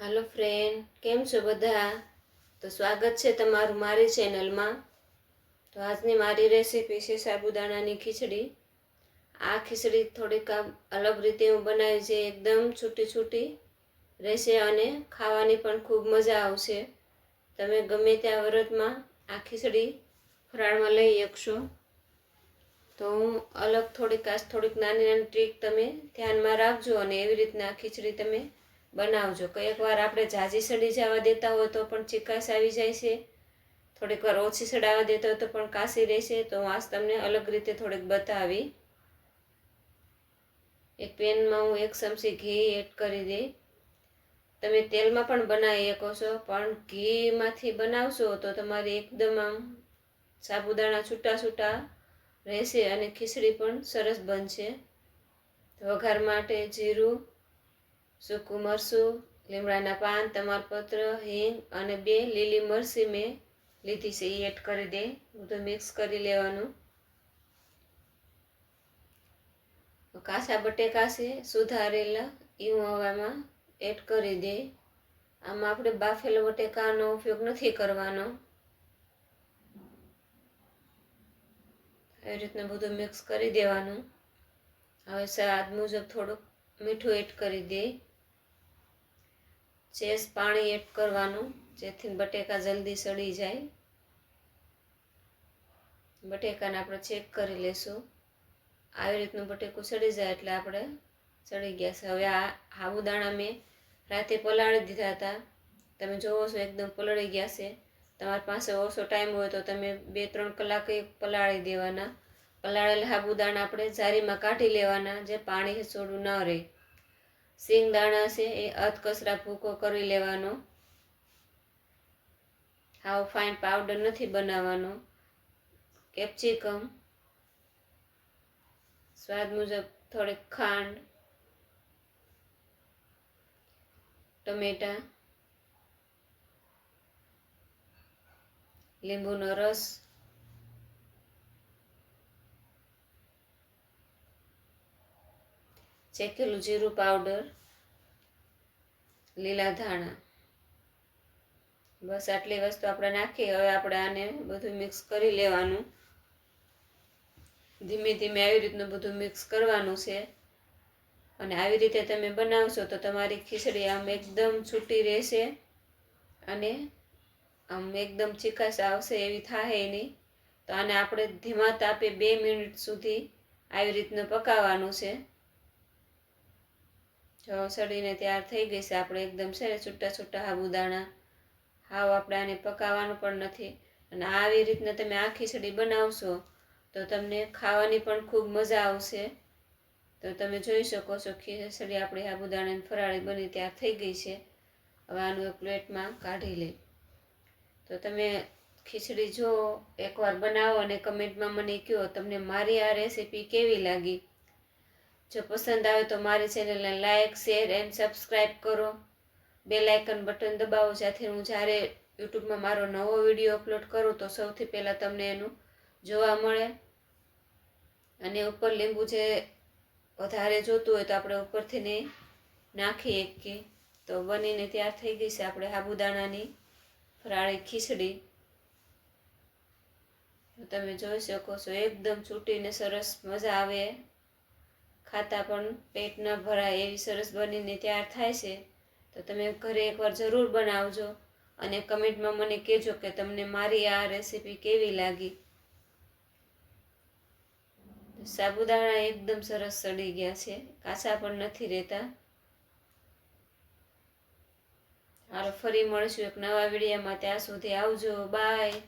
Hello friend, केम छो बधा? तो स्वागत है तमारू मारी चेनल में। तो आजनी मारी रेसिपी है साबुदाणानी खीचड़ी। आ खीचड़ी थोड़ी अलग रीते हूँ बनावी छे, एकदम छूटी छूटी रहेशे अने खावानी पण खूब मजा आवशे। तमे गमे त्या व्रत में आ खीचड़ी फराळ में लई शकशो। तो हूँ अलग थोड़ीक नानी नानी ट्रीक तमे ध्यान में राखजो अने एवी रीतना खीचड़ी तमे बनावजो। कईक वार आपणे झाजी सड़ी जवा देता हो तो पण चिकास आवी जाय छे, थोड़ीक वार ओછી सड़ावा देता हो तो पण कासी रहेशे। तो हूँ आज तमने अलग रीते थोड़ीक बतावी। एक पेन में हूँ 1 चमची घी एड करी दे। तमे तेल में पण बनावी शको छो, पण घी मांथी बनावशो तो तमारी एकदम आम साबुदाणा छूटा छूटा रहेशे अने खीचड़ी पण सरस बनशे। तो वघार माटे जीरू, सूकू मरचू, લીમડાના પાન, તમાલપત્ર, હિંગ અને 2 લીલી મરચી મેં લીધી છે એ એડ કરી દે। બધું મિક્સ કરી લેવાનું। કાચા બટેકા છે સુધારેલા એ હું હવામાં એડ કરી દે। આમાં આપણે બાફેલા બટેકાનો ઉપયોગ નથી કરવાનો। એ રીતના બધું મિક્સ કરી દેવાનું। હવે સ્વાદ મુજબ થોડુંક મીઠું એડ કરી દે। चेस पानी एड करवानुं जेथी बटेका जल्दी सड़ी जाए। बटेकाने आपणे चेक करी लेशुं। આવી રીતનું બટેકું સડી જાય એટલે આપણે સડી ગયા છે। હવે આ સાબુદાણા મેં રાતે પલાળી દીધા હતા, તમે જોવો છો એકદમ પલળી ગયા છે। તમારી પાસે ઓછો ટાઈમ હોય તો તમે 2-3 કલાક પલાળી દેવાના। પલાળેલા સાબુદાણા આપણે જારીમાં કાઢી લેવાના, જે પાણી છોડું ન રહે। સિંગદાણા છે એ અધકચરા ભૂકો કરી લેવાનો। હાવ ફાઇન પાવડર નથી બનાવવાનો। કેપ્સિકમ, स्वाद मुजब थोड़ी खांड, टमेटा, લીંબુનો રસ, ચેકેલું જીરું પાવડર, લીલા ધાણા, बस आटली वस्तु આપણે નાખી। હવે આપણે આને બધું મિક્સ કરી લેવાનું। ધીમે ધીમે આવી રીતનું બધું મિક્સ કરવાનું છે અને આવી રીતે તમે બનાવશો તો તમારી ખીચડી આમ એકદમ છૂટી રહેશે અને આમ એકદમ ચીકાશ આવશે એવી થાય નહીં। તો આને આપણે ધીમા તાપે 2 મિનિટ સુધી આવી રીતનું પકાવવાનું છે। જો સડીને તૈયાર થઈ ગઈ છે આપણે એકદમ છે ને છૂટા છૂટા સાબુદાણા। હાવ આપણે આને પકાવવાનું પણ નથી અને આવી રીતના તમે આ ખીચડી બનાવશો તો તમને ખાવાની પણ ખૂબ મજા આવશે। તો તમે જોઈ શકો છો ખીચડી આપણી સાબુદાણાની ફરાળી બની તૈયાર થઈ ગઈ છે। હવે આનું એક પ્લેટમાં કાઢી લે। તો તમે ખીચડી જો એકવાર બનાવો અને કમેન્ટમાં મને કહો તમને મારી આ રેસીપી કેવી લાગી। જો પસંદ આવે તો મારી ચેનલને લાઇક, શેર એન્ડ સબસ્ક્રાઈબ કરો। બેલ આઇકન બટન દબાવો જેથી હું જ્યારે યુટ્યુબમાં મારો નવો વિડીયો અપલોડ કરું તો સૌથી પહેલાં તમને એનું જોવા મળે। અને ઉપર લીંબુ જે વધારે જોતું હોય તો આપણે ઉપરથી ને નાખી શકીએ। તો બનીને તૈયાર થઈ ગઈ છે આપણે સાબુદાણાની ફરાળી ખીચડી। તમે જોઈ શકો છો એકદમ છૂટીને સરસ મજા આવે, ખાતા પણ પેટ ન ભરાય એવી સરસ બનીને તૈયાર થાય છે। તો તમે ઘરે એકવાર જરૂર બનાવજો અને કમેન્ટમાં મને કહેજો કે તમને મારી આ રેસીપી કેવી લાગી। સાબુદાણા એકદમ સરસ સડી ગયા છે, કાચા પણ નથી રહેતા। હાલો ફરી મળીશું એક નવા વિડીયોમાં, ત્યાં સુધી આવજો, બાય।